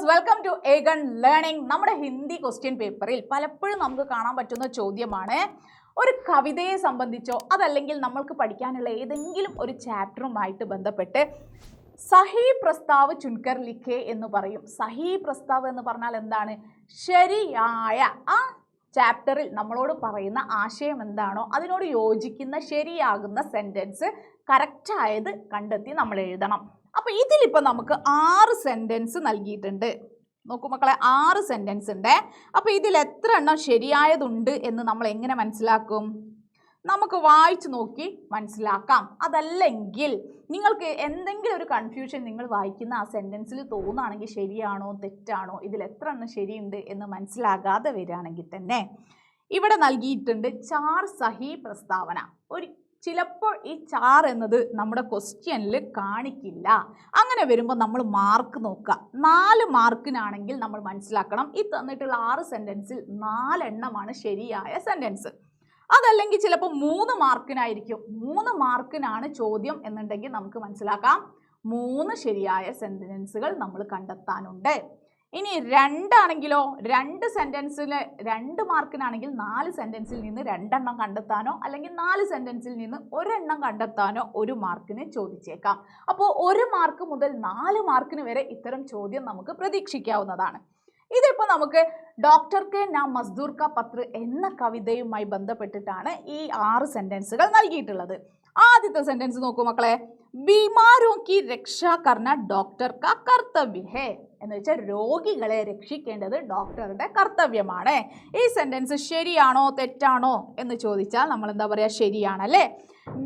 Welcome to eigen learning. നമ്മുടെ Hindi question പേപ്പറിൽ പലപ്പോഴും നമുക്ക് കാണാൻ പറ്റുന്ന ചോദ്യമാണ്, ഒരു കവിതയെ സംബന്ധിച്ചോ അതല്ലെങ്കിൽ നമ്മൾക്ക് പഠിക്കാനുള്ള ഏതെങ്കിലും ഒരു ചാപ്റ്ററുമായിട്ട് ബന്ധപ്പെട്ട് സഹി പ്രസ്താവ് ചുൻകർ ലിഖേ എന്ന് പറയും. സഹി പ്രസ്താവ് എന്ന് പറഞ്ഞാൽ എന്താണ്? ശരിയായ ആ ചാപ്റ്ററിൽ നമ്മളോട് പറയുന്ന ആശയം എന്താണോ അതിനോട് യോജിക്കുന്ന ശരിയാകുന്ന സെൻറ്റൻസ് കറക്റ്റായത് കണ്ടെത്തി നമ്മൾ എഴുതണം. അപ്പോൾ ഇതിലിപ്പോൾ നമുക്ക് 6 സെൻറ്റൻസ് നൽകിയിട്ടുണ്ട്. നോക്കൂ മക്കളെ, 6 സെൻറ്റൻസ് ഉണ്ട്. അപ്പോൾ ഇതിൽ എത്ര എണ്ണം ശരിയായതുണ്ട് എന്ന് നമ്മൾ എങ്ങനെ മനസ്സിലാക്കും? നമുക്ക് വായിച്ചു നോക്കി മനസ്സിലാക്കാം. അതല്ലെങ്കിൽ നിങ്ങൾക്ക് എന്തെങ്കിലും ഒരു കൺഫ്യൂഷൻ നിങ്ങൾ വായിക്കുന്ന ആ സെൻറ്റൻസിൽ തോന്നുകയാണെങ്കിൽ ശരിയാണോ തെറ്റാണോ, ഇതിൽ എത്ര എണ്ണം ശരിയുണ്ട് എന്ന് മനസ്സിലാകാതെ വരികയാണെങ്കിൽ തന്നെ ഇവിടെ നൽകിയിട്ടുണ്ട് 4 സഹി പ്രസ്താവന. ചിലപ്പോൾ ഈ 4 എന്നത് നമ്മുടെ ക്വസ്റ്റ്യനിൽ കാണിക്കില്ല. അങ്ങനെ വരുമ്പോൾ നമ്മൾ മാർക്ക് നോക്കുക. 4 മാർക്കിനാണെങ്കിൽ നമ്മൾ മനസ്സിലാക്കണം ഈ തന്നിട്ടുള്ള 6 സെൻറ്റൻസിൽ 4 എണ്ണമാണ് ശരിയായ സെൻറ്റൻസ്. അതല്ലെങ്കിൽ ചിലപ്പോൾ 3 മാർക്കിനായിരിക്കും. 3 മാർക്കിനാണ് ചോദ്യം എന്നുണ്ടെങ്കിൽ നമുക്ക് മനസ്സിലാക്കാം 3 ശരിയായ സെൻറ്റൻസുകൾ നമ്മൾ കണ്ടെത്താനുണ്ട്. ഇനി 2 ആണെങ്കിലോ, 2 സെൻറ്റൻസിൽ 2 മാർക്കിനാണെങ്കിൽ 4 സെൻറ്റൻസിൽ നിന്ന് 2 എണ്ണം കണ്ടെത്താനോ അല്ലെങ്കിൽ 4 സെൻറ്റൻസിൽ നിന്ന് 1 എണ്ണം കണ്ടെത്താനോ 1 മാർക്കിന് ചോദിച്ചേക്കാം. അപ്പോൾ 1 മാർക്ക് മുതൽ 4 മാർക്കിന് വരെ ഇത്തരം ചോദ്യം നമുക്ക് പ്രതീക്ഷിക്കാവുന്നതാണ്. ഇതിപ്പോൾ നമുക്ക് ഡോക്ടർ കെ നാം മസ്ദൂർ കാ പത്ര എന്ന കവിതയുമായി ബന്ധപ്പെട്ടിട്ടാണ് ഈ 6 സെൻറ്റൻസുകൾ നൽകിയിട്ടുള്ളത്. ആദ്യത്തെ സെൻറ്റൻസ് നോക്കൂ മക്കളെ, ബീമാരോ കി രക്ഷാ കർണ ഡോക്ടർ കാ കർത്തവ്യ ഹേ എന്ന് വെച്ചാൽ രോഗികളെ രക്ഷിക്കേണ്ടത് ഡോക്ടറുടെ കർത്തവ്യമാണ്. ഈ സെൻറ്റൻസ് ശരിയാണോ തെറ്റാണോ എന്ന് ചോദിച്ചാൽ നമ്മൾ എന്താ പറയുക? ശരിയാണല്ലേ.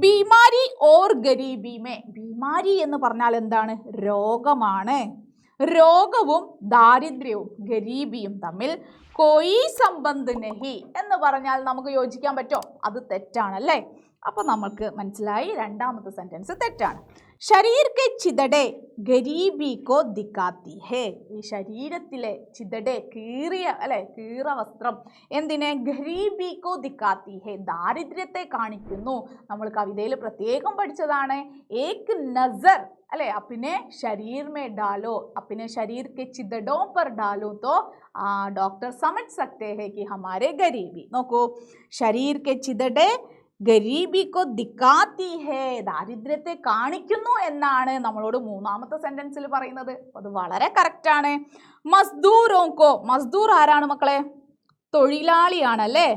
ബീമാരി ഓർ ഗരീബി മേ, ബീമാരി എന്ന് പറഞ്ഞാൽ എന്താണ്? രോഗമാണ്. രോഗവും ദാരിദ്ര്യവും ഗരീബിയും തമ്മിൽ കോയി സംബന്ധ് നഹി എന്ന് പറഞ്ഞാൽ നമുക്ക് യോജിക്കാൻ പറ്റുമോ? അത് തെറ്റാണല്ലേ. അപ്പോൾ നമുക്ക് മനസ്സിലായി രണ്ടാമത്തെ സെൻറ്റൻസ് തെറ്റാണ്. ശരീർ കെ ചിതടെ ഗരീബി കോ ദിക്കാത്തി ഹേ, ഈ ശരീരത്തിലെ ചിതടെ കീറിയ കീറ വസ്ത്രം എന്തിനെ? ഗരീബി കോ ദിക്കാത്തി ഹേ, ദാരിദ്ര്യത്തെ കാണിക്കുന്നു. നമ്മൾ കവിതയിൽ പ്രത്യേകം പഠിച്ചതാണ്. ഏക് നസർ अपने शरीर में डालो, अपने शरीर के चिदड़ों पर डालो तो डॉक्टर समझ सकते हैं कि हमारे गरीबी. നോക്കൂ, शरीर के चिदड़े ഗരീബി കോ ദിക്കാത്തി ഹേ, ദാരിദ്ര്യത്തെ കാണിക്കുന്നു എന്നാണ് നമ്മളോട് മൂന്നാമത്തെ സെന്റൻസിൽ പറയുന്നത്. അത് വളരെ കറക്റ്റാണ്. മസ്ദൂറോ കോ, മസ്ദൂർ ആരാണ് മക്കളെ? തൊഴിലാളിയാണല്ലേ.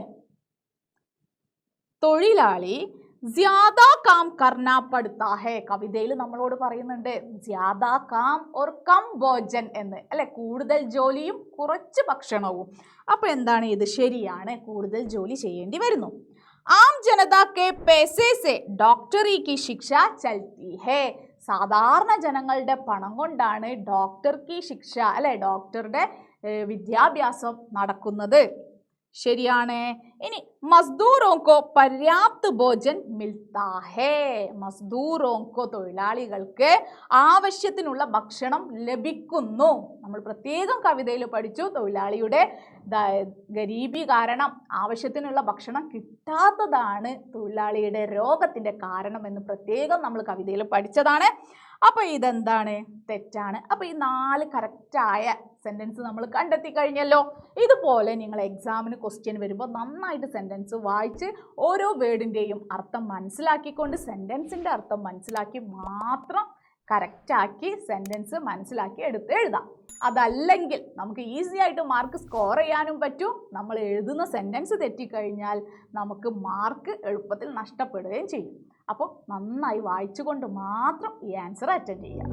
തൊഴിലാളി ജ്യാദാ കാം കർനാ പടുത്താ ഹേ, കവിതയിൽ നമ്മളോട് പറയുന്നുണ്ട് ജ്യാദാ കാം ഓർ കം ഭോജൻ എന്ന് അല്ലെ, കൂടുതൽ ജോലിയും കുറച്ച് ഭക്ഷണവും. അപ്പോൾ എന്താണ് ഇത്? ശരിയാണ്, കൂടുതൽ ജോലി ചെയ്യേണ്ടി വരുന്നു. ആം ജനതാ കെ പൈസേ സേ ഡോക്ടറി കി ശിക്ഷ ചൽത്തി ഹേ, സാധാരണ ജനങ്ങളുടെ പണം കൊണ്ടാണ് ഡോക്ടർ കി ശിക്ഷ ഡോക്ടറുടെ വിദ്യാഭ്യാസം നടക്കുന്നത്. ശരിയാണ്. ഇനി മസ്ദൂറോങ്കോ പര്യാപ്ത ഭോജൻ മിൽത്താ ഹേ, മസ്ദൂറോങ്കോ തൊഴിലാളികൾക്ക് ആവശ്യത്തിനുള്ള ഭക്ഷണം ലഭിക്കുന്നു. നമ്മൾ പ്രത്യേകം കവിതയിൽ പഠിച്ചു തൊഴിലാളിയുടെ ഗരീബി കാരണം ആവശ്യത്തിനുള്ള ഭക്ഷണം കിട്ടാത്തതാണ് തൊഴിലാളിയുടെ രോഗത്തിൻ്റെ കാരണം എന്ന് പ്രത്യേകം നമ്മൾ കവിതയിൽ പഠിച്ചതാണ്. അപ്പോൾ ഇതെന്താണ്? തെറ്റാണ്. അപ്പോൾ ഈ 4 കറക്റ്റായ സെൻറ്റൻസ് നമ്മൾ കണ്ടെത്തി കഴിഞ്ഞല്ലോ. ഇതുപോലെ നിങ്ങൾ എക്സാമിന് ക്വസ്റ്റ്യൻ വരുമ്പോൾ നന്നായിട്ട് സെൻറ്റൻസ് വായിച്ച് ഓരോ വേർഡിൻ്റെയും അർത്ഥം മനസ്സിലാക്കിക്കൊണ്ട് സെൻറ്റൻസിൻ്റെ അർത്ഥം മനസ്സിലാക്കി മാത്രം കറക്റ്റാക്കി സെൻറ്റൻസ് മനസ്സിലാക്കി എടുത്ത് എഴുതാം. അതല്ലെങ്കിൽ നമുക്ക് ഈസി ആയിട്ട് മാർക്ക് സ്കോർ ചെയ്യാനും പറ്റും. നമ്മൾ എഴുതുന്ന സെൻറ്റൻസ് തെറ്റിക്കഴിഞ്ഞാൽ നമുക്ക് മാർക്ക് എളുപ്പത്തിൽ നഷ്ടപ്പെടുകയും ചെയ്യും. അപ്പോൾ നന്നായി വായിച്ചുകൊണ്ട് മാത്രം ഈ ആൻസർ അറ്റൻഡ് ചെയ്യുക.